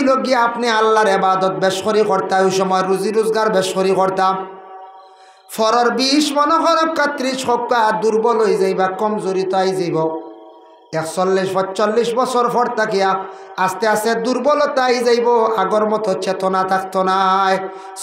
হইল গিয়া আপনি আল্লাহর ইবাদত বেশ করি করতা, ওই সময় রুজি রোজগার বেশ করি করতাম। ফরর 20 মনে করক 30 হক্কা দুর্বল হয়ে যাইবা, কমজোরি তাই যাইব। 41-45 বছর পর তাকিয়া আস্তে আস্তে দুর্বলতাই যাইব, আগর মতো চেতনা থাকতো নাই।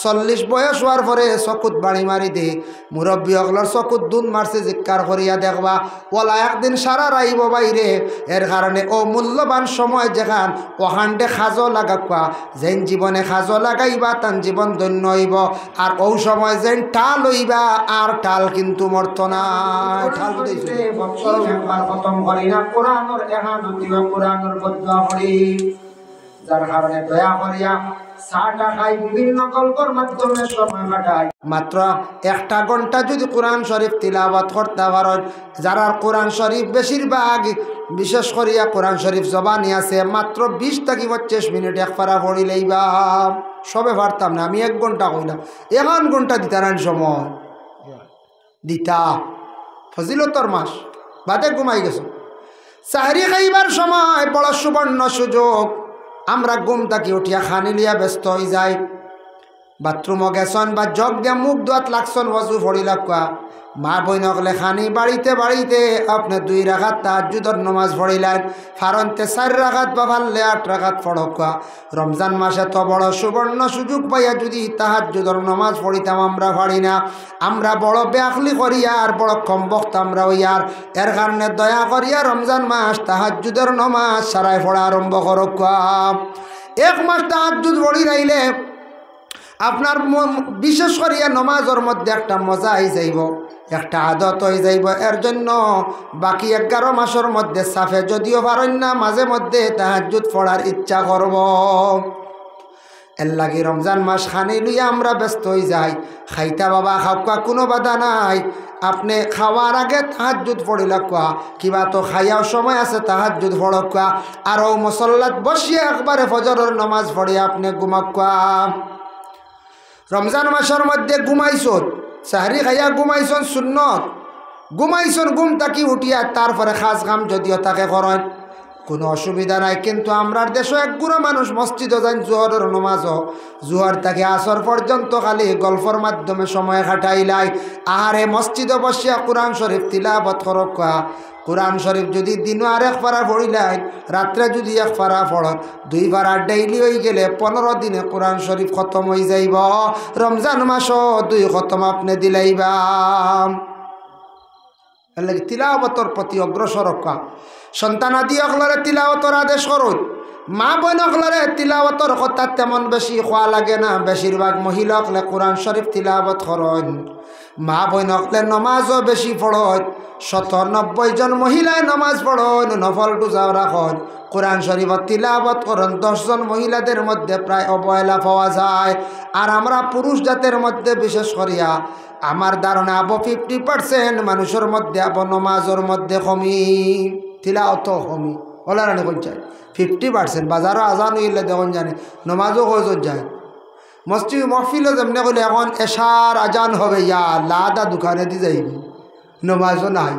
40 বয়স হওয়ার পরে চকুত বাড়ি মারি দে, মুরব্বী অগলর চকুত দুন মারছে, জিক্কার করিয়া দেখবা ওলা একদিন সারা রাইব বাইরে। এর কারণে ও মূল্যবান সময় যেখান ওখানটে খাজো লাগাবা, যেন জীবনে খাজো লাগাইবা তান জীবন ধন্য হইব। আর ও সময় যেন টাল হইবা, আর টাল কিন্তু মরত না। ঠাল খতম করি না কোরআনের এহানতি ও কোরআনের বদয়া করি, যার কারণে দয়া করিয়া সাটা খাই বিভিন্ন গল্পের মাধ্যমে সময় কাটাই। মাত্র 1টা ঘন্টা যদি কোরআন শরীফ তিলাওয়াত করতে পারেন, যারা কোরআন শরীফ বেশিরভাগ বিশেষ করিয়া কোরআন শরীফ জবানি আছে, মাত্র 20 থেকে 25 মিনিট এক পারা পড়ি লইবা। সবে পারতাম না, আমি 1 ঘন্টা কইলাম, 1 ঘন্টা দিতারান সময় দিতা। ফজিলতর মাস বাদে ঘুমাই গেছো। সাহরি খাইবার সময় বড় সুবর্ণ সুযোগ, আমরা ঘুম থাকি উঠিয়া খানি লিয়া ব্যস্ত হয়ে যাই। বাথরুমও গেছন বা জগ দিয়া মুখ ধোয়াত লাগছন, ওয়াজু ফড়ি লাগা। মা বইন হলে খানি বাড়িতে বাড়িতে আপনি 2 রাকাত তাহাজ্জুদের নামাজ পড়িলেন, ফারন্তে 4 রাকাত বা পারলে 8 রাকাত পড়কা। রমজান মাসে তো বড় সুবর্ণ সুযোগ পাইয়া যদি তাহাজ্জুদের নামাজ পড়িতাম, আমরা পারি না। আমরা বড় বেআখলি করিয়া আর বড় কম বক্ত আমরা হইয়ার। এর কারণে দয়া করিয়া রমজান মাস তাহাজ্জুদের নামাজ সারাই পড়া আরম্ভ করকা। 1 মাস তাহাজ্জুদ পড়ি রাইলে আপনার বিশেষ করিয়া নমাজের মধ্যে একটা মজা হয়ে যাইব, একটা আদত হয়ে যাইব। এর জন্য বাকি 11 মাসের মধ্যে সাফে যদিও পারেন না, মাঝে মধ্যে তাহাজ্জুদ পড়ার ইচ্ছা করব। এর লাগি রমজান মাস খানি লইয়া আমরা ব্যস্ত হয়ে যাই। খাইতা বাবা খাওয়া কোনো বাধা নাই, আপনি খাওয়ার আগে তাহাজ্জুদ পড়িলা কোয়া, কিবা তো খাইয়াও সময় আছে তাহাজ্জুদ পড়ক কোয়া। আর ও মুসল্লাত বসিয়া একবারে ফজরের নামাজ পড়িয়া আপনি ঘুমাক কোয়া। রমজান মাসের মধ্যে ঘুমাইছন, সাহরি খাইয়া ঘুমাইছন সুন্নত, ঘুমাইছন, ঘুম থাকি উঠিয়া তারপরে খাস কাম যদিও তাকে করেন, কোনো অসুবিধা নাই। কিন্তু আমরার দেশে একগুলো মানুষ মসজিদও যান জোহরের নমাজও, জোহর থেকে আসর পর্যন্ত খালি গল্পর মাধ্যমে সময় কাটাইলাই। আহারে মসজিদে বসিয়া কোরআন শরীফ তিলাওয়াত করক। কোরআন শরীফ যদি দিনও আর 1 পারা পড়িলাই, রাত্রে যদি 1 পারা পড়ন, 2 পারা ডেইলি হয়ে গেলে 15 দিনে কোরআন শরীফ খতম হয়ে যাইব। রমজান মাসও 2 খতম আপনি দিলাইবা। এর লাগে তিলাওয়াতর প্রতি অগ্রসর হওয়া। সন্তানাদি অকলরে তিলাওয়াতর আদেশ করুন, মা বোন অকলরে তিলাওয়াতর কথা তেমন বেশি খোয়া লাগে না। বেশিরভাগ মহিলা অকলে কোরআন শরীফ তিলাওয়াত করেন, মা বোন অকলে নমাজও বেশি পড়েন। 70-90 জন মহিলায় নমাজ পড়েন, নফল রোজাও রাখেন, কোরআন শরীফ তিলাওয়াত করেন। 10 জন মহিলাদের মধ্যে প্রায় অবহেলা পাওয়া যায়। আর আমরা পুরুষ জাতের মধ্যে বিশেষ করিয়া আমার ধারণা 50% মানুষের মধ্যে নমাজের মধ্যে কমি, তিলাওয়াত কমি। ওলা রানি কোন চাই 50%। বাজারও আজান হইলে দেখুন জানে নমাজও কজন যায়। মসজিদ মহফিলও যেমনি করলে এখন এশার আজান হবে, ইয়া লাদা দোকানে দিয়ে যাইব, নমাজও নাই।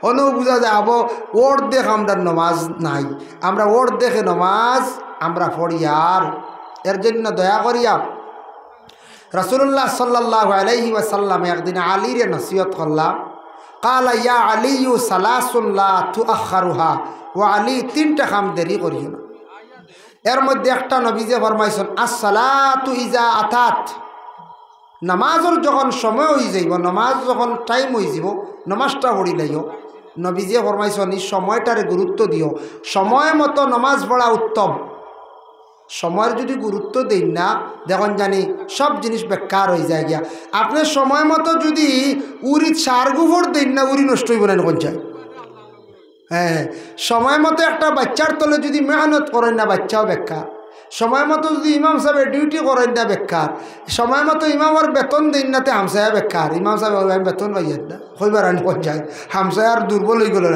অন্য বোঝা যায় আবো ওর দেখ আমরা নমাজ নাই, আমরা ওর দেখে নমাজ আমরা পড়ি। আর এর জন্য দয়া করিয়া রাসূলুল্লাহ সাল্লাল্লাহু আলাইহি ওয়াসাল্লাম একদিন আলীরে নসিহত করলাম। কালা ইয়া আলিয়ু সালাসুন লা তুআখারুহা, ও আলী 3টা কাম দেরি করিও না। এর মধ্যে একটা নবীজে ফরমাইছেন আসসালাতু ইজা আতাত, নামাজের যখন সময় হয়ে যাইব, নামাজ যখন টাইম হয়ে যাব, নামাজটা পড়ি লাইও। নবীজে ফরমাইছেন এই সময়টারে গুরুত্ব দিও, সময় মতো নামাজ পড়া উত্তম। সময়ের যদি গুরুত্ব দেই না, দেখুন জানি সব জিনিস বেকার হয়ে যায় গিয়া। আপনি সময় মতো যদি উড়ি সার গোবর দেন না, উড়ি নষ্ট হইব না কোন চাই। হ্যাঁ, সময় মতো একটা বাচ্চার তলে যদি মেহনত করেন না, বাচ্চাও বেকার। সময় মতো যদি ইমাম সাহেবের ডিউটি করেন না, বেকার। সময় মতো ইমামের বেতন দিন না, তে হামসায়া বেকার। ইমাম সাহেব বেতন পাইয়েন না, হইবার আনি কোন চাই, হামসায় আর দুর্বল হয়ে গেল।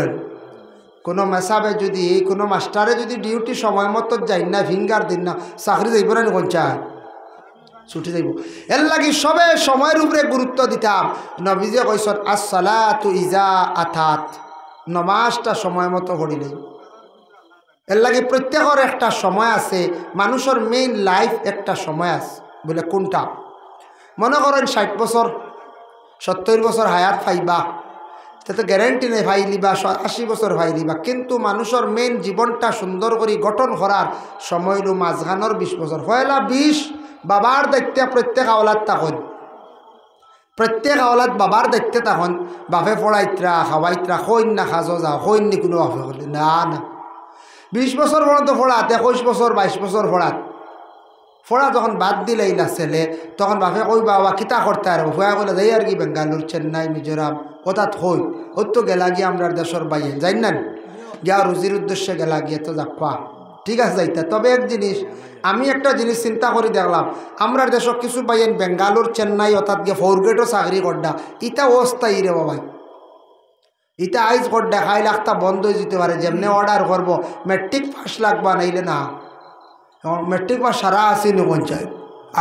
কোনো মেসাবে যদি কোনো মাস্টারে যদি ডিউটি সময় মতো যাই না, ফিঙ্গার দিন না, চাকরি যাইব না কোন চায়, ছুটি যাইব। এর লাগি সবে সময়ের উপরে গুরুত্ব দিতাম। নবীজে কইছেন আসসালাতু ইজা আতাত, নমাজটা সময় মতো পড়িলেই। এর লাগে প্রত্যেকের একটা সময় আছে, মানুষের মেইন লাইফ একটা সময় আছে। বলে কোনটা? মনে করেন 60 বছর 70 বছর হায়াত পাইবা, এটা তো গ্যারেন্টি নেই ভাইলিবা 80 বছর ভাইলিবা, কিন্তু মানুষের মেইন জীবনটা সুন্দর করে গঠন করার সময় হলো মাঝখানোর 20 বছর। পয়লা 20 বাবার দায়িত্বে প্রত্যেক আওলাদ তখন, প্রত্যেক আওলাদ বাবার দায়িত্বে তখন। বাপে পড়াইত্রা খাওয়াইত্রা কইন না খাজো যাও কইন নি কোনো বাপে বলে না না 20 বছর পর্যন্ত পড়াত, 21 বছর 22 বছর পড়াত। পড়া যখন বাদ দিলে ইলা ছেলে, তখন বাপে কই বাবা কিতা করতে আর ভয়া বলে যাই আর কি বেঙ্গালুর চেন্নাই মিজোরাম ওতাত হই ওর তো গেলা গিয়ে আমরা দেশের বাইরে যাই না গিয়া রুজির উদ্দেশ্যে গেলা গিয়ে তো যাক্কা ঠিক আছে যাইতা। তবে এক জিনিস আমি একটা জিনিস চিন্তা করে দেখলাম, আমরা দেশক কিছু বাইন বেঙ্গালুর চেন্নাই অর্থাৎ গিয়ে ফোরগেটও চাকরি করডা, ইটা অস্থায়ী রে বাবাই। ইটা আইজ করডা খাই লাখটা বন্ধ হয়ে যেতে পারে, যেমনি অর্ডার করবো মেট্রিক পাস লাগবা নাইলে না। মেট্রিক পাস সারা আসেনি পঞ্চায়েত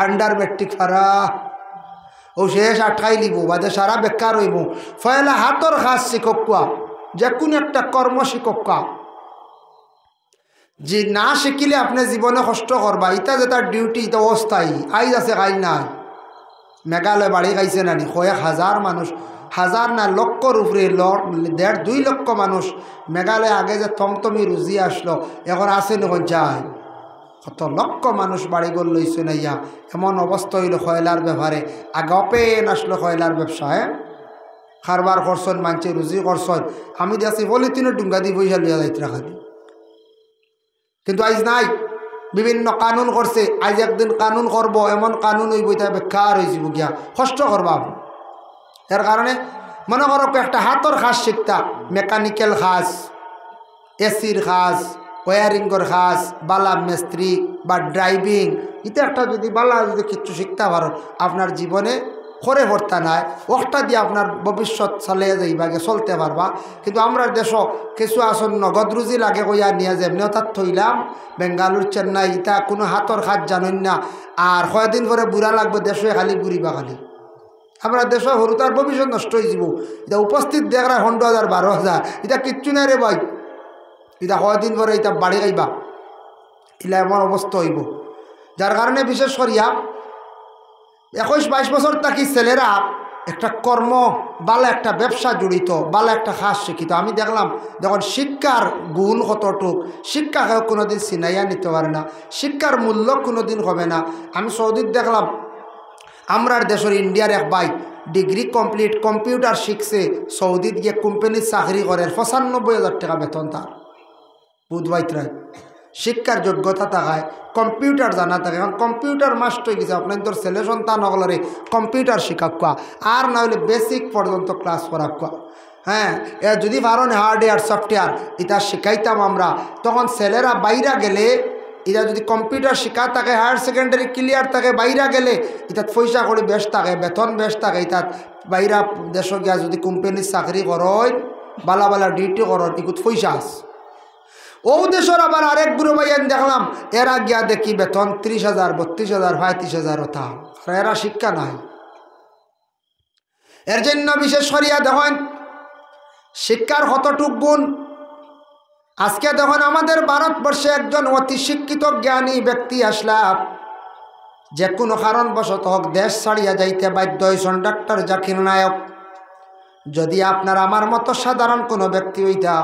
আন্ডার মেট্রিক সারা ও শেষ আটকাই লিব বাদে সারা বেকার হইব। ফয়লা হাতর কাজ শিক্ষক কোয়া, যে কোনো একটা কর্ম শিক্ষক কোয়া, যে না শিখিলে আপনি জীবনে কষ্ট করবা। ইটা যে তার ডিউটি এটা অস্থায়ী, আইজ আছে কাইল নাই। মেঘালয় বাড়ি খাইছে নানি কয়েক হাজার মানুষ, হাজার না লক্ষর উপরে 1.5-2 লক্ষ মানুষ মেঘালয় আগে যে থমথমি রুজি আসলো এখন আছে নখন যায় কত লক্ষ মানুষ বাড়িঘর লইছে নাইয়া। এমন অবস্থা হইল কয়লার ব্যাপারে, আগে অপেন আসলো কয়লার ব্যবসায় কারবার করছেন মানছে রুজি করছেন। আমি দেখছি পলিথিনের ডুঙ্গা দিয়ে পয়সা লিয়া যাইতে খালি, কিন্তু আইজ নাই। বিভিন্ন কানুন করছে, আজ একদিন কানুন করব, এমন কানুন হইব এটা বেকার হয়ে যাব গিয়া কষ্ট করবা। এর কারণে মনে করো একটা হাতর কাজ শিখতা, মেকানিক্যাল কাজ, এসির কাজ, ওয়ারিংয়ের কাজ, বালা মিস্ত্রি বা ড্রাইভিং, এটা একটা যদি বালা যদি কিছু শিখতে পারো আপনার জীবনে করে ভর্তা নাই, ওটা দিয়ে আপনার ভবিষ্যৎ চালিয়ে যাইবা চলতে পারবা। কিন্তু আমরা দেশ কিছু আসন নগদ রুজি লাগে কইয়া নিয়ে যেমনি তার থইলাম বেঙ্গালুর চেন্নাই, ইটা কোনো হাতর কাজ জানেন না। আর কয়দিন পরে বুড়া লাগবে দেশে খালি বুড়িবা খালি। আমরা দেশ সরু তার ভবিষ্যৎ নষ্ট হয়ে যাব। এটা উপস্থিত দেখরা 15,000 12,000 এটা কিচ্ছু নাই রে ভাই। এটা কয়দিন পরে এটা বাড়ি গাইবা, ইলা এমন অবস্থা হইব। যার কারণে বিশেষ করিয়া 21-22 বছর থাকি ছেলেরা একটা কর্ম বালা একটা ব্যবসা জড়িত, বালা একটা কাজ শিক্ষিত। আমি দেখলাম যখন শিক্ষার গুণ কতটুক, শিক্ষা কেউ কোনোদিন চিনাইয়া নিতে পারে না, শিক্ষার মূল্য কোনোদিন হবে না। আমি সৌদিত দেখলাম আমরার দেশের ইন্ডিয়ার এক ভাই ডিগ্রি কমপ্লিট কম্পিউটার শিখছে, সৌদিত গিয়ে কোম্পানির চাকরি করে 95,000 টাকা বেতন তার। বুধবাইতরায় শিক্ষার যোগ্যতা থাকায় কম্পিউটার জানা থাকে, এখন কম্পিউটার মাস্ট হয়ে গেছে। আপনার তোর ছেলে সন্তান হলে কম্পিউটার শিখাকুয়া আর না হলে বেসিক পর্যন্ত ক্লাস করাকুয়া। হ্যাঁ, এ যদি পারেন হার্ডওয়্যার সফটওয়্যার এটা শিখাইতাম আমরা, তখন ছেলেরা বাইরা গেলে এটা যদি কম্পিউটার শিখা থাকে, হায়ার সেকেন্ডারি ক্লিয়ার থাকে, বাইরা গেলে এটা পয়সা করে বেশ থাকে, বেতন বেশ থাকে। এটা বাইরা দেশ গিয়া যদি কোম্পানির চাকরি করয়, বালা বালা ডিউটি করয়, এগুলো পয়সা আছে। ও দেশের আবার আরেক বুড়ো ভাইয়ান দেখলাম এরা গিয়া দেখি বেতন 30,000 32,000 35,000 ওটা, আর এরা শিক্ষা নাই। এর জন্য বিশেষ করিয়া দেখেন শিক্ষার কতটুক গুণ। আজকে দেখুন আমাদের ভারতবর্ষে একজন অতি শিক্ষিত জ্ঞানী ব্যক্তি আসলাম, যে কোনো কারণবশত হোক দেশ ছাড়িয়া যাইতে বাধ্য হয়েছেন ডক্টর জাকির নায়ক। যদি আপনার আমার মতো সাধারণ কোনো ব্যক্তি হইতা,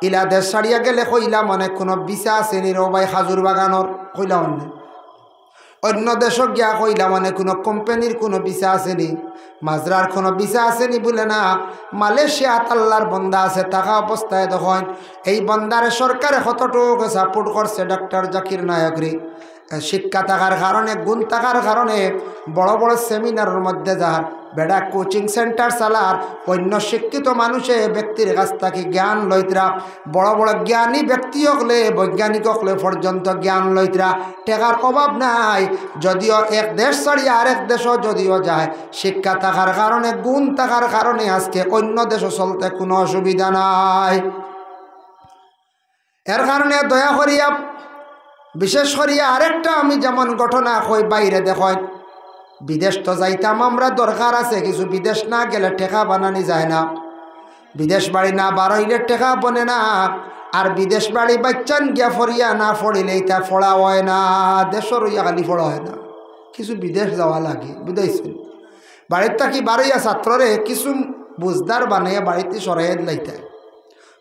ইলা দেশ ছাড়িয়া গেলে কইলা মনে কোনো ভিসা আসেনি রো ভাই খাজুর বাগানোর কইলা অন্য দেশক গিয়া কইলা মানে কোনো কোম্পানির কোনো ভিসা আসেনি, মাজরার কোনো ভিসা আসেনি বলে না। মালয়েশিয়া আল্লাহর বন্দা আছে, থাকা অবস্থায় দেখেন এই বন্দারে সরকারে কতটুকু সাপোর্ট করছে ডক্টর জাকির নায়করে। শিক্ষা থাকার কারণে, গুণ থাকার কারণে বড় বড় সেমিনারের মধ্যে যার বেড়া কোচিং সেন্টার চালার, অন্য শিক্ষিত মানুষে ব্যক্তির কাছ থেকে জ্ঞান লইতরা, বড় বড় জ্ঞানী ব্যক্তি হকলে বৈজ্ঞানিক হকলে পর্যন্ত জ্ঞান লইতরা, টেকার অভাব নাই। যদিও এক দেশ ছাড়িয়ে আরেক দেশও যদিও যায়, শিক্ষা থাকার কারণে, গুণ থাকার কারণে আজকে অন্য দেশও চলতে কোনো অসুবিধা নাই। এর কারণে দয়া করিয়া বিশেষ করিয়া আরেকটা আমি যেমন ঘটনা কই বাইরে দেখেন, বিদেশ তো যাইতাম আমরা, দরকার আছে কিছু, বিদেশ না গেলে টেকা বানানি যায় না, বিদেশ বাড়ি না বাড়াইলে টেকা বনে না। আর বিদেশ বাড়ি বাচ্চান গিয়া ফরিয়া না ফড়িলে এটা ফড়া হয় না, দেশর ইয়া খালি ফড়া হয় না, কিছু বিদেশ যাওয়া লাগে, বুঝাইছেন? বাড়ির থাকি বাড়িয়া ছাত্ররে কিছু বুঝদার বানাইয়া বাড়িতে সরাইয়া দিলাইতে,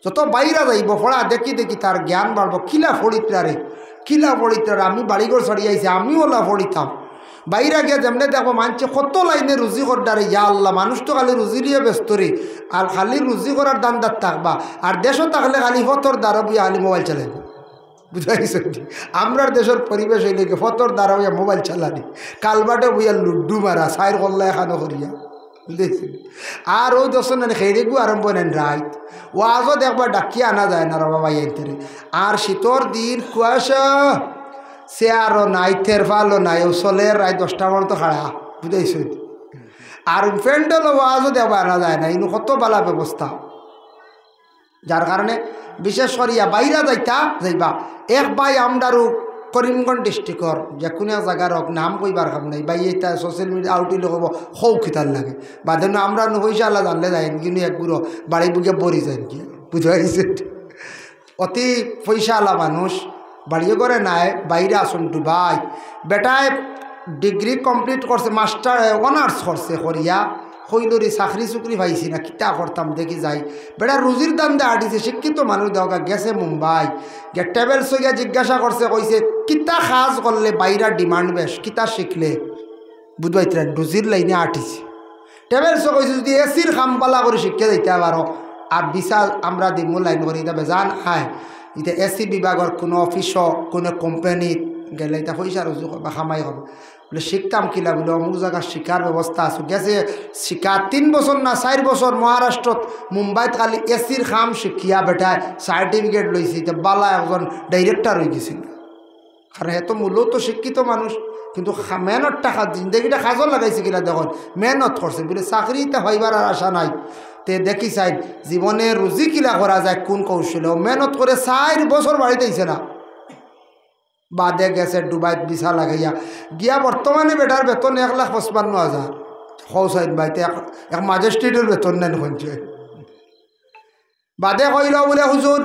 যত বাইরা যাইব ফড়া দেখি দেখি তার জ্ঞান বাড়ব। কিলা ফড়িতারে, কিলা ফড়িতারে, আমি বাড়িঘর ছড়িয়ে আইছি, আমিও ওলা ফড়িতাম। বাইরা গিয়ে যেমনি দেখো মানছে কত লাইনে রুজি করডারে, ইয়া আল্লাহ, মানুষ তো খালি রুজি নিয়ে ব্যস্ত রে, আর খালি রুজি করার দান্দার থাকবা, আর দেশও থাকলে খালি ফতর দ্বারা বইয়া খালি মোবাইল চালাইব, বুঝাইছে? আমরার দেশের পরিবেশ হইলে ফতর দ্বারা বইয়া মোবাইল চালানি, কালবাটে বইয়া লুড্ডু মারা, সাইর কল্লা এখানো করিয়া, বুঝেছি? আর ওই দর্শন খেড়েগু আরম্ভ নেন রাইত, ও আজও দেখবা ডাকিয়ে আনা যায় না রবা ভাই আইতে। আর শীতর দিন কুয়াশা, সে আরও নাই, থেরফালও নাই, ও চলে রায় 10টা পর্যন্ত খাড়া, বুঝাইছ? আর প্যান্ডেল আজও দেখবা আনা যায় না, ইনু কত বালা ব্যবস্থা। যার কারণে বিশেষ করিয়া বাইরা যাইবা। এক ভাই আমরারও করিমগঞ্জ ডিস্ট্রিক্টর যে কোনো এক জায়গার হোক, নাম কইবার কাম নাই, ভাই এটা সোশ্যাল মিডিয়া আউটিলে কব সৌ খিতার লাগে, বাদে আমরা পয়সা আল্লাহ জানলে যায় কিন্তু একগুলো বাড়ি বুকে বরি যায় কি, বুঝা গেছে? অতি পয়সা আলা মানুষ বাড়িয়ে করে নাই, বাইরে আসুন দুবাই, বেটায় ডিগ্রি কমপ্লিট করছে, মাস্টার অনার্স করছে করিয়া, হইলরি চাকরি চুকরি পাইছি না, কিতা করতাম দেখি যাই, বেটা রুজির দাম দিয়ে আটিছে, শিক্ষিত মানুষ দেওয়া গেছে মুম্বাই, গে ট্রাভেল সইয়া জিজ্ঞাসা করছে, কইছে কিতা কাজ করলে বাইরা ডিমান্ড বেশ, কিতা শিখলে, বুঝবাইতেন? রুজির লাইনে আটিছে। ট্রাভেল সো কইছে যদি এসির খামপালা করে শিক্ষা দিতে পারো, আর বিশাল আমরা দিমু লাইন করি তবে জান আয়, এটা এসি বিভাগের কোনো অফিসও কোনো কোম্পানিত গেলে এটা পয়সা রুজু বা খামাই হবে, বলে শিখতাম কিলা, বলে অমুক জায়গার শিক্ষার ব্যবস্থা আছে, গেছে শিক্ষা 3 বছর না 4 বছর মহারাষ্ট্রত মুম্বাইত খালি এসির খাম শিখিয়া বেটায় সার্টিফিকেট লইছি, এটা বালা একজন ডাইরেক্টর হয়ে গেছিল। কারণ এত মূলত শিক্ষিত মানুষ, কিন্তু মেহনত টাকা জিন্দগিটা কাজও লাগাইছে কিনা দেখুন, মেহনত করছে বলে চাকরিতে হইবার আর আশা নাই। তে দেখি চাই জীবনে রুজি কিলা করা যায়, কোন কৌশলে মেহনত করে 4 বছর বাড়িতে আইছে না, বাদে গেছে ডুবাইত বিছা লাগাইয়া গিয়া, বর্তমানে বেটার বেতন 1,55,000, হৌসাইন বাইতে এক ম্যাজিস্ট্রেটের বেতন নেন শুনছে। বাদে কইল বলে হুজুর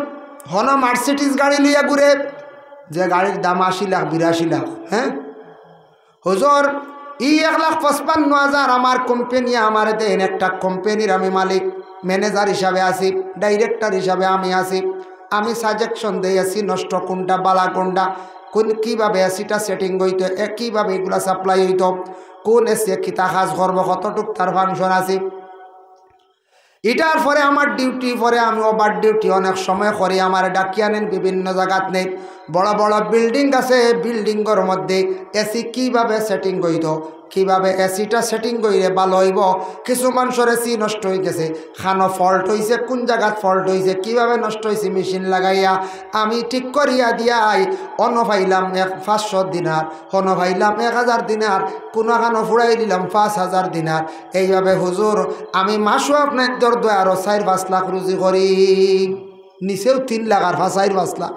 হন মার্সিডিজ গাড়ি লিয়া ঘুরে, যে গাড়ির দাম 80 লাখ 82 লাখ, হ্যাঁ হুজুর ই 1,55,000 আমার কোম্পানি আমার দেন, একটা কোম্পানির আমি মালিক, ম্যানেজার হিসাবে আছি, ডাইরেক্টর হিসাবে আমি আছি, আমি সাজেকশন দিয়ে আছি নষ্ট কোনটা বালা কোনটা, কোন কীভাবে এসিটা সেটিং হইতো, কীভাবে এগুলা সাপ্লাই হইতো, কোন এসি কিতা কাজ করবো, কতটুক তার ফাংশন আছে। এটার পরে আমার ডিউটি, পরে আমি ওভার ডিউটি অনেক সময় করি, আমার ডাকিয়ে আনেন বিভিন্ন জায়গাত নেই, বড় বড় বিল্ডিং আছে, বিল্ডিংয়ের মধ্যে এসি কীভাবে সেটিং হইতো, কীভাবে এসিটা সেটিং করিলে ভালো হইব, কিছু মানুষের এসি নষ্ট হয়ে গেছে, খানো ফল্ট হয়েছে, কোন জায়গাত ফল্ট হয়েছে, কীভাবে নষ্ট হয়েছে, মেশিন লাগাইয়া আমি ঠিক করিয়া দিয়াই, অন্য পাইলাম 500 দিনার, অন্য পাইলাম 1000 দিনার, কোনো খানো ফুরাই দিলাম 5000 দিনার। এইভাবে হুজুর আমি মাসও আপনার দরদয় আরও 4-5 লাখ রুজি করি, নিচেও 3 লাখ আর 4-5 লাখ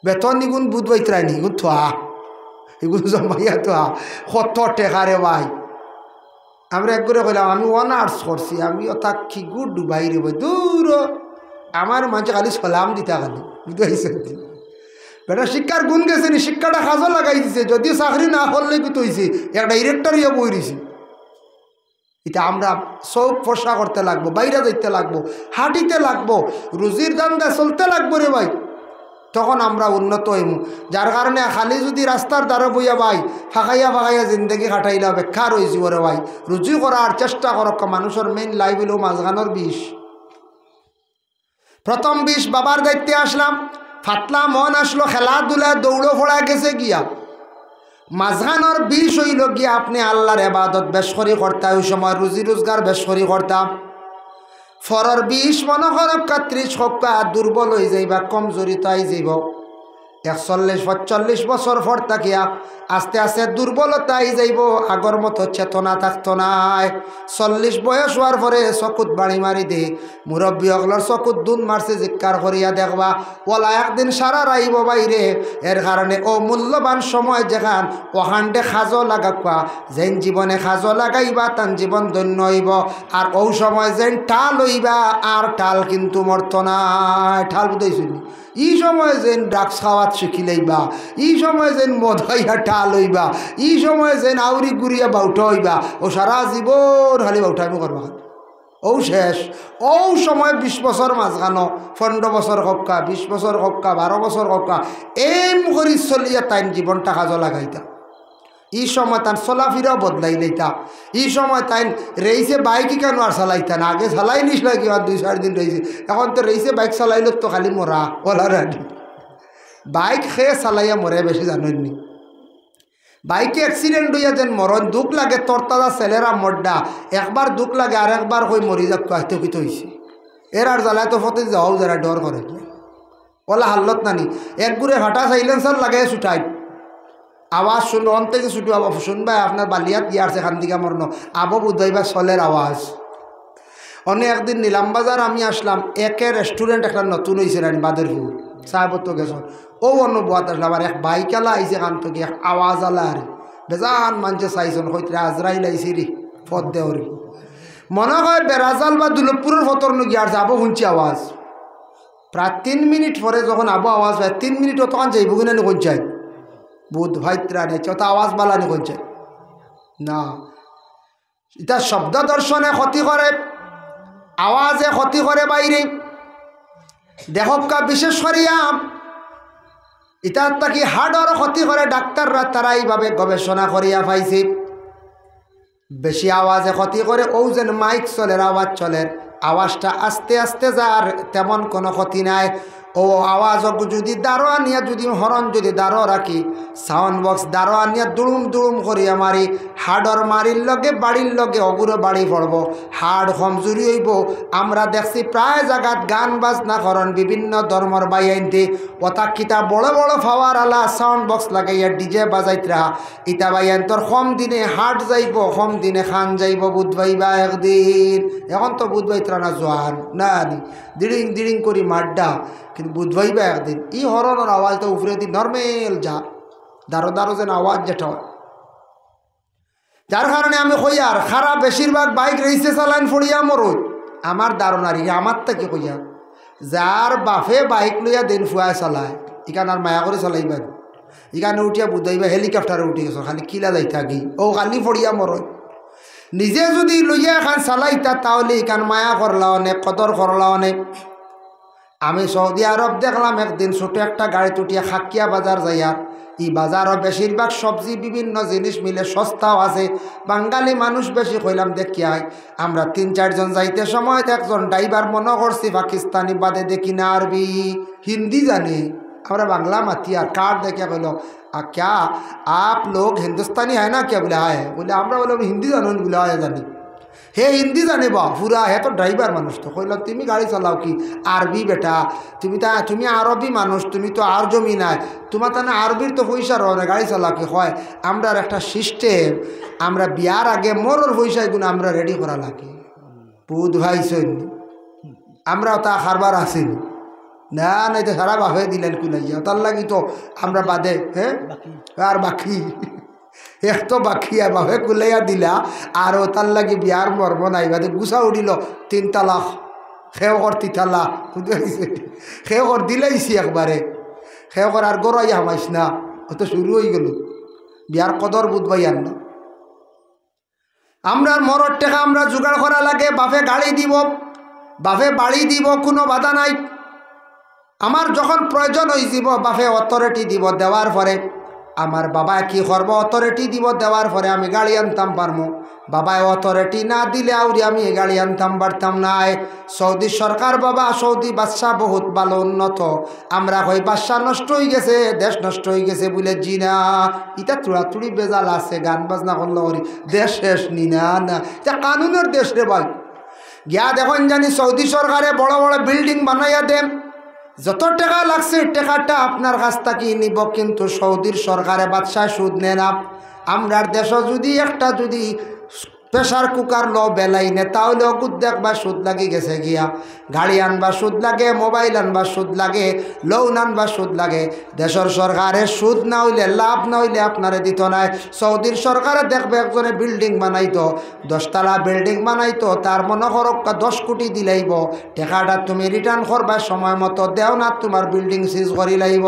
বেতন, নিগুণ বুধ বৈতরাই নিগুণ থা, এগুলো জমাইয়া তো কত টেকারে ভাই। আমরা একবারে কইলাম আমি অনার্স করছি, আমি ওটা কি গুড ডুবাই রে ভাই, দূর আমার মানুষ খালি সালাম দিতা খালি, বুঝতে পারছেন? বেটা শিক্ষার গুণ গেছে নি, শিক্ষাটা কাজও লাগাই দিছে, যদিও চাকরি না করলে কিন্তু হয়েছে এক ডাইরেক্টর ইয়ে বই রয়েছে। এটা আমরা চৌক ফসা করতে লাগবো, বাইরে যাইতে লাগবো, হাঁটিতে লাগবো, রুজির দান্দা চলতে লাগবো রে ভাই, তখন আমরা উন্নত হইমু। যার কারণে খালি যদি রাস্তার দ্বারা বইয়া ভাই ফাঁকাইয়া ফাঁকাইয়া জিন্দগি কাটাইলা বেকার হয়ে যাব রে ভাই। রুজি করার চেষ্টা করক, মানুষের মেইন লাইফ হইল মাঝখানোর বিষ। প্রথম বিষ বাবার দায়িত্বে আসলাম, ফাতলা মন আসলো, খেলাধুলা দৌড়ো ফোড়া গেছে গিয়া। মাঝখানোর বিষ হইল গিয়া আপনি আল্লাহর ইবাদত বেশ করি করতাম, ওই সময় রুজি রোজগার বেশ করি করতাম। ফরর বিষ মনে করক 30 দুর্বল হয়ে যাইবা, কমজোরি তাই যাইব। 41-45 বছর পর তাকিয়া আস্তে আস্তে দুর্বলতাই যাইব, আগর মতো চেতনা থাকতো নাই। 40 বয়স হওয়ার পরে চকুত বাড়ি মারি দে মুরব্বী অগলর চকুত দুন মারছে, জিজ্ঞার করিয়া দেখবা ওলা একদিন সারা রাইব বাইরে। এর কারণে ও মূল্যবান সময় যেখান ওখানটে খাজো লাগাবা, যেন জীবনে খাজো লাগাইবা তান জীবন ধন্য হইব। আর ও সময় যেন টাল হইবা, আর টাল কিন্তু মরত নাই। ঠাল বুঝাইছিল ই সময় যেন ড্রাগস খাওয়াত শিখিলাইবা, ই সময় যেন মদ খাইয়া টাল হইবা, ই সময় যেন আউরি গুড়িয়া বাউটা হইবা, ও সারা জীবন খালি বাউটাইব করবা। ও শেষ ও সময় 20 বছর মাঝখানো 15 বছর হক্কা, 20 বছর হক্কা, 12 বছর হক্কা, এম করি চলিয়া তাইন জীবনটা কাজে লাগাইতা। এই সময় তার চলাফেরাও বদলাই লইতা। এই সময় তাই রেইসে বাইকই কেন আর চালাইতা না, আগে চালাই নিস না কিবা 2-4 দিন রয়েছে, এখন তো রেইসে বাইক চালাইল তো খালি মরা ওলা রানি। বাইক খেয়ে চালাইয়া মরে বেশি জানেননি। বাইকে অ্যাক্সিডেন্ট হইয়া যেন মরণ দুঃখ লাগে, তরতাজা ছেলেরা মড্ডা একবার দুঃখ লাগে আর একবার কই মরি যাক কাহিতে কিত হয়েছে। এর আর জ্বালায় তো ফতে যাও যারা ডর করে ওলা হাল্লত নানি এক গুড়ে হাঁটা সাইলেন্সার লাগে ছুটাই আওয়াজ শুনলো অন থেকে ছুটু শুনবাই আপনার বালিয়াত গিয়ার সেখান দিকে মরণ আবো বুঝাইবা চলের আওয়াজ। অনেক একদিন নিলামবাজার আমি আসলাম, একে রেস্টুরেন্ট একটা নতুন হয়েছে রানি বাদেরপুর সাহেবত গেছ, ও অন্য বোয়াত আসলাম আর এক বাইকালা আইসে কান তো কি আওয়াজ আলা আর বেজান মানছে চাইছেন হইতে আজরাইল আইসি রে পথ দেওরি মনে হয় বেড়াজাল বা দুলভপুরের ফতর নো গিয়ার যাবো শুনছি আওয়াজ। প্রায় 3 মিনিট পরে যখন আবো আওয়াজ হয় 3 মিনিট তখন যাইব কিনা নি কোন চাই বুধ ভাইত্রা নেই তো আওয়াজ বালানি কোন চাই না। এটা শব্দ দর্শনে ক্ষতি করে, আওয়াজে ক্ষতি করে বাইরে দেহকা বিশেষ করিয়া ইটার তাকি হার্টর ক্ষতি করে। ডাক্তাররা তারা এইভাবে গবেষণা করিয়া পাইছে বেশি আওয়াজে ক্ষতি করে। ও যেন মাইক চলের আওয়াজ চলের আওয়াজটা আস্তে আস্তে যার তেমন কোনো ক্ষতি নাই। ও আওয়াজ যদি দাঁড়ো আনিয়া যদি হরণ যদি দাঁড়ো রাখি সাউন্ড বক্স দাঁড়ো আনিয়া দুড়ুম দুড়ুম করিয়া মারি হাড়র মারির লগে বাড়ির লগে অগুরো বাড়ি পড়ব, হাড় কমজোরি হইব। আমরা দেখছি প্রায় জায়গাত গান বাজনা করন বিভিন্ন ধর্মর বাইয়াইনতে অতাক্ষিতা বড় বড় ফাওয়ার আলা সাউন্ড বক্স লাগাইয়া ডিজে বাজাইতরা ইটা বাইয়ান তোর কম দিনে হাট যাইব, কম দিনে খান যাইব বুধবাইবা একদিন। এখন তো বুধবাইতরা না জোয়ান না দিড়িং দিড়িং করি মাড্ডা, কিন্তু বুধবাইবা একদিন ই হরণের আওয়াজটা উপরে দিন নর্মেল যা দারো দারো যেন আওয়াজ যেটা হয়। যার কারণে আমি কইয়া আর খারাপ বেশিরভাগ বাইক রেসে চালান ফড়িয়া মরই আমার দারোনারি আমার থেকে কইয়া যার বাফে বাইক লইয়া দিন ফুয়ায় চালায় ইখান আর মায়া করে চালাইবেন, ইখানে উঠিয়া বুধাইবা হেলিকপ্টারে উঠি গেছ খালি কিলা যাই থাকি ও খালি ফড়িয়া মরই। নিজে যদি লইয়া এখান চালাইতা তাহলে ইখান মায়া করলা অনেক কদর করলা অনেক। আমি সৌদি আরব দেখলাম একদিন ছোট একটা গাড়ি উঠিয়া খাকিয়া বাজার যাইয়ার ই বাজারও বেশিরভাগ সবজি বিভিন্ন জিনিস মিলে সস্তাও আছে। বাঙালি মানুষ বেশি কইলাম দেখিয়াই আমরা 3-4 জন যাইতে সময় একজন ড্রাইভার মনে করছি পাকিস্তানি বাদে দেখি না আরবি হিন্দি জানে। আমরা বাংলা মাতি আর কার্ড দেখে কইল क्या आप लोग हिंदुस्तानी है ना क्या, बोले हाँ है, बोले আমরা বলে হিন্দি জানো, বলে হয় জানি। হে হিন্দি জানে বা পুরা হে তো ড্রাইভার মানুষ তো কইল তুমি গাড়ি চালাও কি আরবি বেটা, তুমি আরবি মানুষ, তুমি তো আর জমি নাই তোমার তা না আরবির তো পয়সা রয়ে গাড়ি চালাও কি হয়। আমরা একটা সিস্টেম আমরা বিয়ার আগে মরর পয়সাগুলো আমরা রেডি করা লাগে বুধ ভাই সৈন্য আমরা তা খারবার আসিনি না নাই তো সারা বাহে দিলেন কুলাইয়া তার লাগি তো আমরা বাদে হ্যাঁ আর বাকি এক তো বাকি বাহে কুলাইয়া দিলা আর ও তার লাগি বিয়ার মর্ম নাই বাদে গুছা উঠিল 3 তালাক খেও কর 3 তালাক খেও কর দিলাইছি একবারে খেও কর আর গড়াইয়া হামাইস না ও তো শুরু হয়ে গেল বিয়ার কদর বুধবাই আন না। আমরা মরর টাকা আমরা জোগাড় করা লাগে, বাপে গাড়ি দিব বাপে বাড়ি দিব কোনো বাধা নাই। আমার যখন প্রয়োজন হয়েছিল বাপে অথরিটি দিব, দেওয়ার পরে আমার বাবায় কি করবো অথরিটি দিব দেওয়ার পরে আমি গাড়ি আনতাম পারবো। বাবায় অথরিটি না দিলে আউরি আমি গাড়ি আনতাম পারতাম না। সৌদি সরকার বাবা সৌদি বাদশাহ বহুত ভালো উন্নত, আমরা কই বাদশাহ নষ্ট হয়ে গেছে দেশ নষ্ট হয়ে গেছে বলে জি না, এটা চুড়াচুড়ি বেজাল আছে গান বাজনা করলো দেশ শেষ নি না না এটা কানুনের দেশ রে ভাই। গিয়া দেখুন জানি সৌদি সরকারে বড় বড় বিল্ডিং বানাইয়া দেন, যত টাকা লাগছে টাকাটা আপনার কাছ থেকে নিব, কিন্তু সৌদির সরকারে বাদশাহ সুদ নেয় না। আমরার দেশ যদি একটা যদি প্রেশার কুকার লো বেলাই নে, তাহলে অগুদ দেখবা সুদ লাগি গেছে গিয়া। গাড়ি আনবা সুদ লাগে, মোবাইল আনবা সুদ লাগে, লোন আনবা সুদ লাগে। দেশের সরকারের সুদ না হইলে, লাভ না হইলে আপনারে দিত নাই। সৌদির সরকারে দেখবে একজনে বিল্ডিং বানাইতো, 10 তলা বিল্ডিং বানাইতো, তার মনে করো 10 কোটি দিলাইব, টাকাটা তুমি রিটার্ন করবা সময় মতো দেও না, তোমার বিল্ডিং সিজ করি লাইব।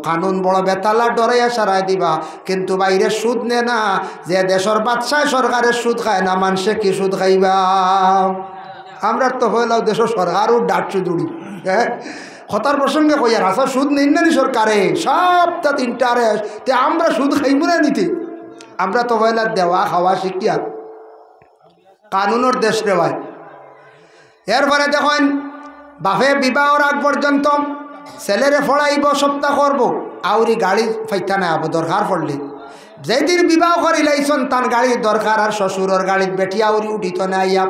কানুন বড় বেতালা ডরাইয়া সারাই দিবা, কিন্তু বাইরে সুদ নে না। যে দেশের বাদশাহ সরকারের সুদ খায় না, মানুষে কি সুদ খাইবা? আমরা তো হইলাও দেশের সরকারও ডাকছু দৌড়ি। হ্যাঁ, কথার প্রসঙ্গে কই আর আসা সুদ নেই না সরকারে, সবটা ইন্টারেস্ট, তে আমরা সুদ খাইব না নিতে? আমরা তো হইলা দেওয়া খাওয়া শিখি আর কানুনের দেশ রে ভাই। এরপরে দেখেন বাপে বিবাহর আগ পর্যন্ত ছেলেরে ফড়াইব, সপ্তাহ করবো, আউরি গাড়ি ফাইতা না হবো দরকার পড়লে। যেদিন বিবাহ করিলাইছন তার গাড়ির দরকার, আর শ্বশুরের গাড়ির বেটি আউরি উঠিত না, ইয়া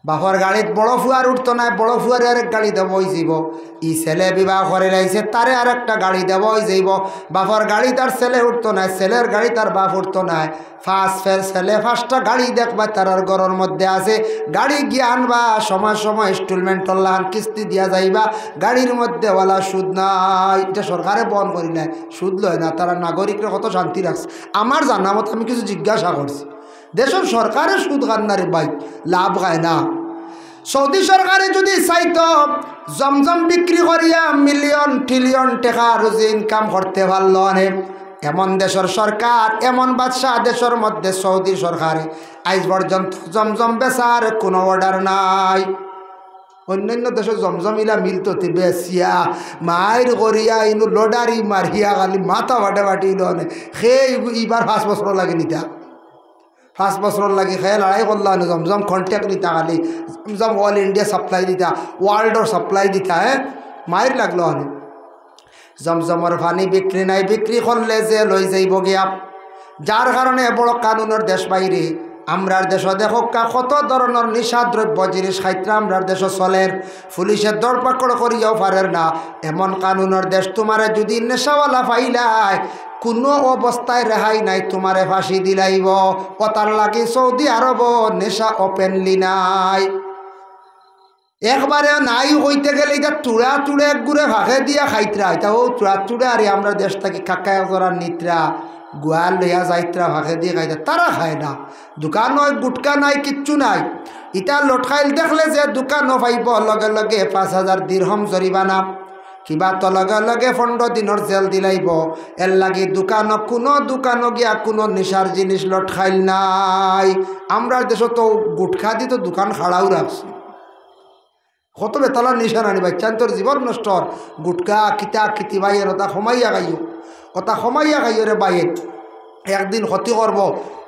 বাপর গাড়িত বড় ফুয়ার উঠতো না, বড় ফুয়ারে আরেক গাড়ি দেব যাইব। ই ছেলে বিবাহ করে লাইছে, তারে আরেকটা গাড়ি দেব যাইব। বাপর গাড়ি তার ছেলে উঠতো না, ছেলের গাড়ি তার বাপ উঠতো না। ফের ছেলে 5টা গাড়ি দেখবা তার ঘরের মধ্যে আছে। গাড়ি গিয়ে আনবা, সময় সময় ইনস্টলমেন্ট করলাম, কিস্তি দিয়া যাইবা। গাড়ির মধ্যে ওলা সুদ নাই, এটা সরকারে বহন করি নাই, সুদ লয় না। তারা নাগরিকরা কত শান্তি রাখছে। আমার জানা মতো আমি কিছু জিজ্ঞাসা করছি, দেশের সরকারের সুদ কান্নারে ভাই লাভ খায় না। সৌদি সরকারে যদি চাইতো জমজম বিক্রি করিয়া মিলিয়ন ট্রিলিয়ন টাকা রোজি ইনকাম করতে পারল না। এমন দেশের সরকার, এমন বাদশাহ দেশের মধ্যে সৌদি সরকারে আজ পর্যন্ত জমজম বেচার কোনো অর্ডার নাই। অন্যান্য দেশে জমজমিলা মিলতো বেসিয়া মায়ের করিয়া ইনু লডারি মারিয়া খালি মাথা বাটে বাটিল নে। সেই এবার 5 বছর লাগে নিতা, 5 বছর লাগে খেয়ে লড়াই করলাম। জমজম কন্ট্যাক্ট নিতা, খালি জমজম অল ইন্ডিয়া সাপ্লাই দিতা, ওয়ার্ল্ডর সাপ্লাই দিতা। হ্যাঁ, মায়ের লাগলো অনেক। জমজমর পানি বিক্রি নাই, বিক্রি করলে যে লই যাইব গিয়া। যার কারণে বড় কানুনের দেশ বাইরে। আমরার দেশ দেখো কত ধরনের নিশা দ্রব্য জিনিস খাইত্রা আমরার দেশ চলের, পুলিশের দরপাকড় করিয়াও পারের না। এমন কানুনের দেশ, তোমারে যদি নেশাওয়ালা পাইলাই কোনো অবস্থায় রেহাই নাই, তোমারে ফাঁসি দিলাইব। কথার লাগে সৌদি আরব নেশা ওপেনলি নাই, একবারে নাই হইতে গেলে এটা চূড়া চূড়ে এক গুড়ে ভাগে দিয়া খাইতরা। এটা ও চূড়া চূড়ে আর আমরা দেশ থেকে কাকায় করার নিত্রা গোয়াল লইয়া যাইত্রা ভাগে দিয়ে খাইতে, তারা খায় না। দোকান নয়, গুটকা নাই, কিচ্ছু নাই। ইটা লটকাইল দেখলে যে দোকানও পাইব, লগে লগে 5,000 দিরহম জরিমানা, কিবা তো লগে লগে 15 দিনের জেল দিলাইব। এর লাগে দোকানও কোনো দোকানও গিয়া কোনো নেশার জিনিস লটকাইল নাই। আমরা দেশ তো গুটখা দি তো দোকান খাড়াও রাখছি, কত বেতলা নিশা নানি বাচ্চান তোর জীবন নষ্ট। গুটকা কিতা কিতি বাইয়ের ওটা সমাইয়া গাইও, ওটা সমাইয়া গাইও রে বাইয়ে। একদিন ক্ষতি করব,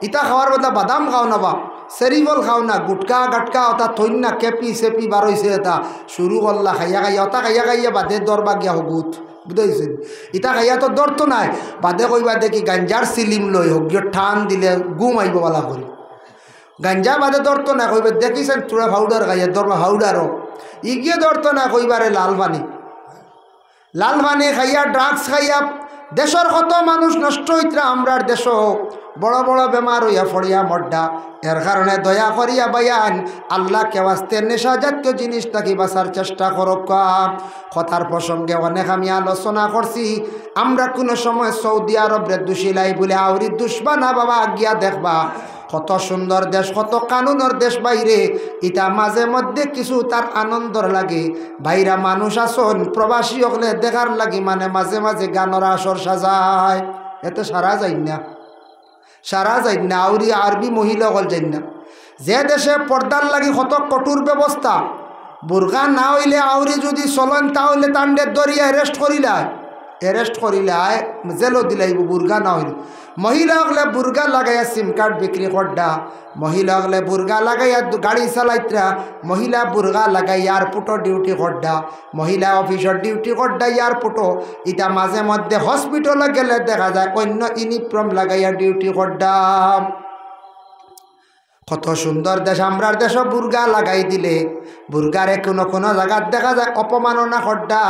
ইটা খাওয়ার বদলা বাদাম খাও না, বা সেরিবল খাও না, গুটকা গাটকা ওটা থইন না, কেপি সেপি বারইছে এটা শুরু করলা খাইয়া খাইয়া। ওটা খাইয়া খাইয়া বাদে দরবা গিয়া হগুত, বুঝাইছেন? ইটা খাইয়া তো দর তো নাই, বাদে কইবা দেখি গাঞ্জার সিলিম লই হোক গিয়ে ঠান দিলে গুম আইব বালা করি। গাঞ্জা বাদে দর তো না, কইবা দেখিছেন চূড়া পাউডার খাইয়া দরবা পাউডারও ইগিয়ে ধরতো না, কইবারে লাল পানি খাইয়া ড্রাগস খাইয়া দেশের কত মানুষ নষ্ট হইতরা। আমরার দেশ বড় বড় বেমার হইয়া ফড়িয়া মড্ডা। এর কারণে দয়া করিয়া বায়ান আল্লাহ কেওয়াস্তে নেশা জাতীয় জিনিস থাকি বাঁচার চেষ্টা করক। কথার প্রসঙ্গে অনেক আমি আলোচনা করছি, আমরা কোনো সময় সৌদি আরবের দোষিলাই বলে আউরি দুষ্বা না বাবা, গিয়া দেখবা কত সুন্দর দেশ, কত কানুনের দেশ বাইরে। ইটা মাঝে মধ্যে কিছু তার আনন্দর লাগে। বাইরা মানুষ আসন প্রবাসী হলে দেখার লাগি, মানে মাঝে মাঝে গানের আসর সাজায়, এতে সারা যাই না, সারা যাই না। আউরি আরবি মহিলা হল যাই না। যে দেশে পর্দার লাগি কত কঠোর ব্যবস্থা, বুরকা না হইলে আউরি যদি চলেন তাহলে তান্ডের দরিয়া এরেস্ট করিলাই জেলও দিলাইব, বুরগা না হইল। মহিলা হলে বুরগা লাগাইয়া সিম কার্ড বিক্রি করডা, মহিলা হলে বুরগা লাগাইয়া গাড়ি চালাইতরা, মহিলা বুরগা লাগাই এয়ারপোর্টও ডিউটি করডা, মহিলা অফিসের ডিউটি করডা এয়ারপোর্টও। এটা মাঝে মধ্যে হসপিটালে গেলে দেখা যায় অন্য ইউনিফর্ম লাগাইয়া ডিউটি করডা। কত সুন্দর দেশ, আমরার দেশ বুর্গা লাগাই দিলে বুর্গারে কোনো কোনো জায়গার দেখা যায় অপমাননা খড্ডা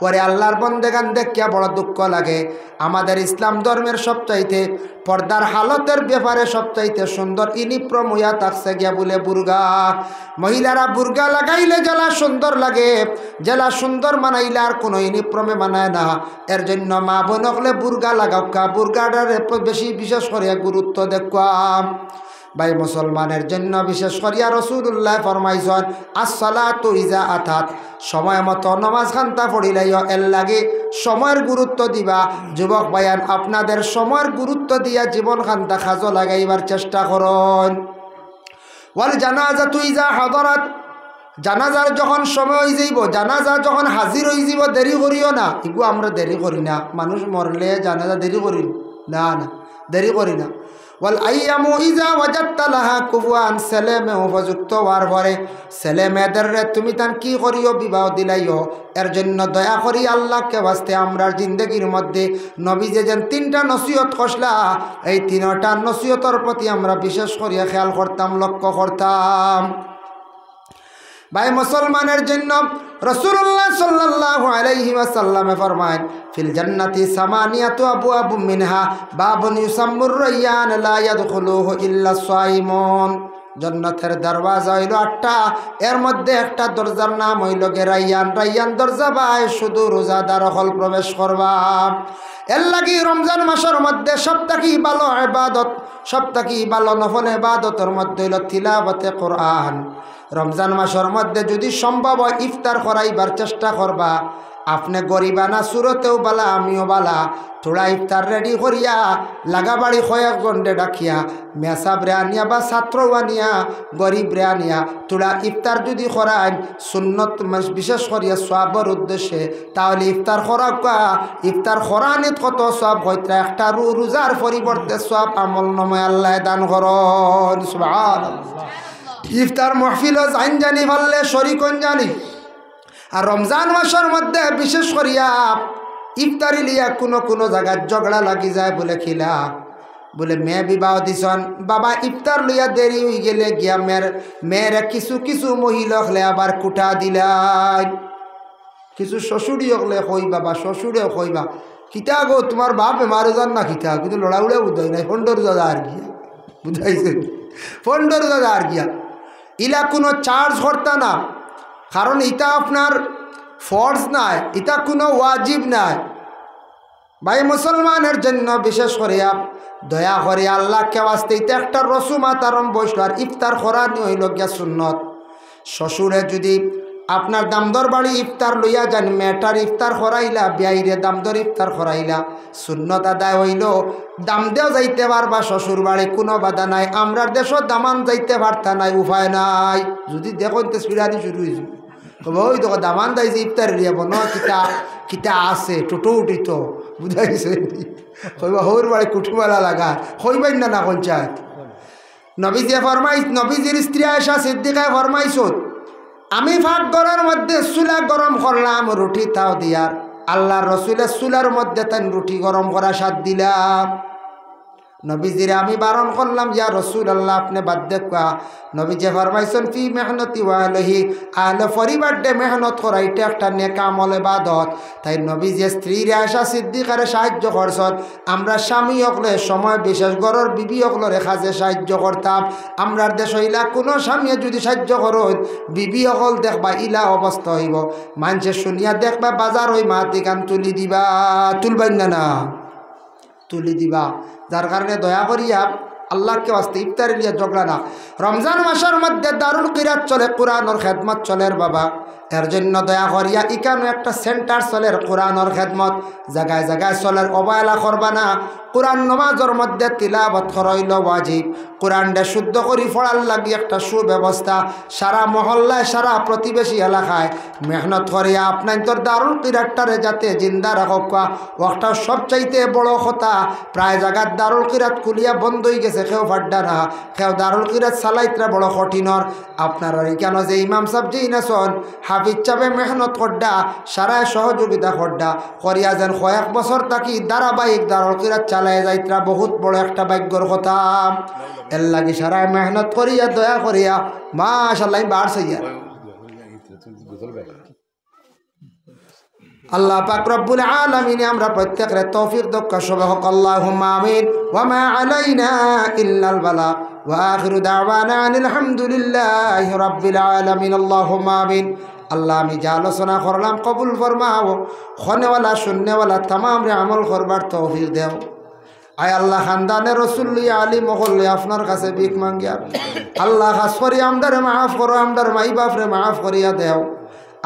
পরে আল্লাহর বন্দেগান দেখিয়া বড় দুঃখ লাগে। আমাদের ইসলাম ধর্মের সবচাইতে পর্দার হালতের ব্যাপারে সবচাইতে সুন্দর ইউনিফর্ম হইয়া থাকছে গিয়া বলে বুর্গা। মহিলারা বুর্গা লাগাইলে জেলা সুন্দর লাগে, জেলা সুন্দর মানাইলে আর কোনো ইউনিফর্মে মানায় না। এর জন্য মা বোন হলে বুর্গা লাগাওকা, বুর্গাটার বেশি বিশেষ করে গুরুত্ব দেখুয়াম। ভাই মুসলমানের জন্য বিশেষ করিয়া রাসূলুল্লাহ ফরমাইছেন আসসালাতু ইজা আতাত, সময় মতো নামাজ খান্তা পড়িলাইও, এর লাগে সময়ের গুরুত্ব দিবা। যুবক ভাইয়ান, আপনাদের সময়ের গুরুত্ব দিয়া জীবন খান্তা কাজে লাগাইবার চেষ্টা করুন। ওয়াল জানাজাতু ইজা হাদারাত, জানাজার যখন সময় হয়ে যাইব, জানাজা যখন হাজির হয়ে যাব, দেরি করিও না। এগুলো আমরা দেরি করি না, মানুষ মরলে জানাজা দেরি করি না, না দেরি করি না। ওয়াল আইয়ামু ইজা ওয়াজাদতা লাহা কুফুয়ান, ছেলে মেয়ে উপযুক্ত হওয়ার পরে ছেলে মেয়েদের তুমি তান কি করিও, বিবাহ দিলাইও। এর জন্য দয়া করি আল্লাহকে বাস্তে আমরার জিন্দগির মধ্যে নবী যে যেন 3টা নসিহত করলা, এই 3টা নসিহতের প্রতি আমরা বিশেষ করিয়া খেয়াল করতাম, লক্ষ্য করতাম। ভাই মুসলমানের জন্য রাসূলুল্লাহ সাল্লাল্লাহু আলাইহি ওয়াসাল্লামে ফরমায় ফিল জান্নাতি সামানিয়াতু আবওয়াবুম মিনহা বাবুন ইউসাম্মুর রায়্যান লা ইয়াদখুলুহু ইল্লা সাইমুন। জান্নাতের দরওয়াজা হইল 8টা, এর মধ্যে একটা দরজার নাম হইল রায়্যান। রায়্যান দরজা ভাই শুধু রোজাদার হল প্রবেশ করবা। এর লাগি রমজান মাসের মধ্যে সবথেকে ভালো ইবাদত, সবথেকে ভালো নফল ইবাদতের মধ্যে হইল তিলাওয়াতে কোরআন। রমজান মাসের মধ্যে যদি সম্ভব হয় ইফতার করাইবার চেষ্টা করবা। আপনি গরিবানা সুরতেও বালা, আমিও বালা, থোড়া ইফতার রেডি করিয়া লাগাবাড়ি কয়েকজনরে ডাকিয়া মেসাবরে আনিয়া বা ছাত্র আনিয়া গরিবরে আনিয়া থোড়া ইফতার যদি করায় সুন্নত বিশেষ করিয়া সওয়াবের উদ্দেশ্যে, তাহলে ইফতার করা ইফতার করানিত কত সওয়াব হইতা, একটা রোজার পরিবর্তে সওয়াব আমল নামায় আল্লাহ দান করুন। সুবহানাল্লাহ। ইফতার মাহফিলও জান জানি পারলে শরীকন জানি। আর রমজান মাসের মধ্যে বিশেষ করিয়া ইফতারি লিয়া কোনো কোনো জায়গায় ঝগড়া লাগি যায়। বলে খিলা বলে মেয়ে বিবাহ দিছন, বাবা ইফতার লইয়া দেরি হয়ে গেলে গিয়া মেয়েরা কিছু কিছু মহিলা হলে আবার কুটা দিলাই, কিছু শ্বশুরি হলে কইবা বা শ্বশুরে কইবা কিতা গো তোমার বাপ মারে যান না কিতা, কিন্তু লড়া উড়ে বুঝাই নাই, ফন্ডর দাদা আর গিয়া বুঝাইছে, ফন্ডর দাদা আর গিয়া ইলা কোনো চার্জ করতা না, কারণ এটা আপনার ফরজ নাই, এটা কোনো ওয়াজিব নাই। ভাই মুসলমানের জন্য বিশেষ করিয়া দয়া করে আল্লাহকে ওয়াস্তে এটা একটা রসুমাত আরম্ভ বসল। আর ইফতার করানি হইল গিয়া সুন্নত। শ্বশুরে যদি আপনার দামদর বাড়ি ইফতার লইয়া যান, মেয়েটার ইফতার করাইলা, বিয়াইরে দামদর ইফতার করাইলা, সুন্নত আদায় হইল। দামদেও যাইতে পারবা শ্বশুর বাড়ি, কোনো বাধা নাই। আমরার দেশও দামান যাইতে পারতা নাই, উপায় নাই। যদি দেখো সিরানি শুরু হয়েছে ওই দেখো দামান দাইছে ইফতার লিয়াব ন কিতা কিতা আছে টোটো উঠিত বুঝাইছে, কইবা হৌর বাড়ি কুঠুমালা লাগা কইবাই না না পঞ্চায়েত। নবীজি ফরমাই, নবীজির স্ত্রী আয়েশা সিদ্দিকায় ফরমাইছত, আমি ফাঁক ঘরের মধ্যে চুলা গরম করলাম, রুটি তাও দিয়ার আল্লাহর রসুলের চুলার মধ্যে তাই রুটি গরম করা স্বাদ দিলাম। নবীজিরে আমি বারণ করলাম, ইয়া রসুল আল্লাহ আপনি বাদ দেখা। নবীজি ফরমাইছেন ফি মেহনতি ওয়ালহি, আহলে পরিবার ডে মেহনত করা এটা একটা নেক আমল ইবাদত। তাই নবীজি স্ত্রীর আয়েশা সিদ্দিকারে সাহায্য করছেন। আমরা স্বামী হকলে সময় বিশেষ ঘরের বিবি হকলরে কাজে সাহায্য করতাম। আমরার দেশ ইলা কোনো স্বামী যদি সাহায্য করুন, বিবি হকল দেখবা ইলা অবস্থা হইব, মানুষে শুনিয়া দেখবা বাজার হই মাতি কান তুলি দিবা, তুলবেন না না তুলি দিবা। যার কারণে দয়া করিয়া আল্লাহকে ওয়াস্তে ইফতার লিয়া ঝগড়া না। রমজান মাসের মধ্যে দারুল কিরাত চলে, কোরআনের খেদমত চলের বাবা। এর জন্য দয়া করিয়া ইকানো একটা সেন্টার চলের কোরআনের খেদমত, জায়গায় জায়গায় চলের, অবহেলা করবা না। কোরআন নমাজের মধ্যে তিলাবত করাইল ওয়াজিব। কোরআনটা শুদ্ধ করি পড়ার লাগি একটা সুব্যবস্থা। সারা মহল্লায় সারা প্রতিবেশী এলাকায় মেহনত করিয়া আপনার তোর দারুল কিরাতটারে যাতে জিন্দা রাখক। একটা সবচাইতে বড় কথা, প্রায় জায়গার দারুল কিরাত খুলিয়া বন্ধ হয়ে গেছে, কেউ ফাড্ডা না, কেউ দারুল কিরাত চালাইতরা বড় কঠিনর। আপনারা কেন যে ইমাম সাহেব যে ইনাসন হাফিজ চাবে মেহনত করডা সারায় সহযোগিতা করডা করিয়া যেন কয়েক বছর থাকি ধারাবাহিক দারকিরাত চালায় যাইত্রা বহুত বড় একটা ভাগ্যর কথা এর লাগি সারায় মেহনত করিয়া দয়া করিয়া মাশাআল্লাহ বাড়ছে ইয়া আল্লাহ পাক রব্বুল আলামিন আমরা প্রত্যেকের তৌফিক দক্কা সবে হক আল্লাহুম্মা আমিন ওয়া মা আলাইনা ইল্লাল বালা ওয়া আখিরু দাওয়ানা আলহামদুলিল্লাহি রাব্বিল আলামিন আল্লাহুম্মা আমিন আল্লাহ আমি যা আলোচনা করলাম কবুল ফরমাও খনেওয়ালা শূন্যওয়ালা तमाम রে আমল করবার তৌফিক দাও আয় আল্লাহ খানদানে রসুল আলী মহল্লে আপনার কাছে ভিক মাঙ্গিয়া আল্লাহ খাস করি আমদারে মাফ করো আমদার মাই বাপরে মাফ করিয়া দেও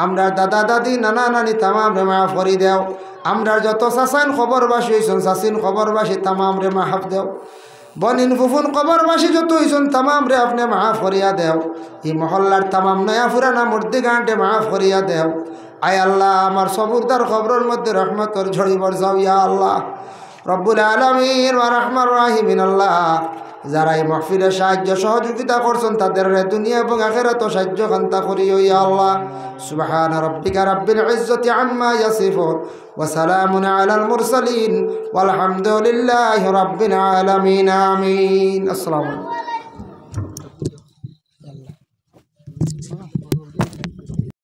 আমরার দাদা দাদি নানা নানি तमाम রে মাফ করি দেও আমরার যত চাচাইন খবরবাসী হইছেন চাচিন খবরবাসী तमाम রে মাফ দেও বনিন ফুফুন খবরবাসী যত হইছেন तमाम রে আপনি মাফ করিয়া দেও এই মহল্লার तमाम নয়া পুরানা মুর্দি গাঁটে মাফ করিয়া দেও আয় আল্লাহ আমার সবুরদার খবরের মধ্যে রহমতর ঝড়ি বরসাও ইয়া আল্লাহ রব্বুল আলামিন ওয়া রাহমার রাহিমিন আল্লাহ যারা এই মাহফিলে সাহায্য সহযোগিতা করছেন তাদের দুনিয়া এবং আখিরাত সাহায্য কান্তা করিও ইয়া আল্লাহ সুবহান রাব্বিকা রাব্বিল ইজ্জাতি আম্মা ইয়াসিফুন ওয়া সালামুন আলাল মুরসালিন ওয়াল হামদুলিল্লাহি রাব্বিল আলামিন আমিন আসসালামু আলাইকুম।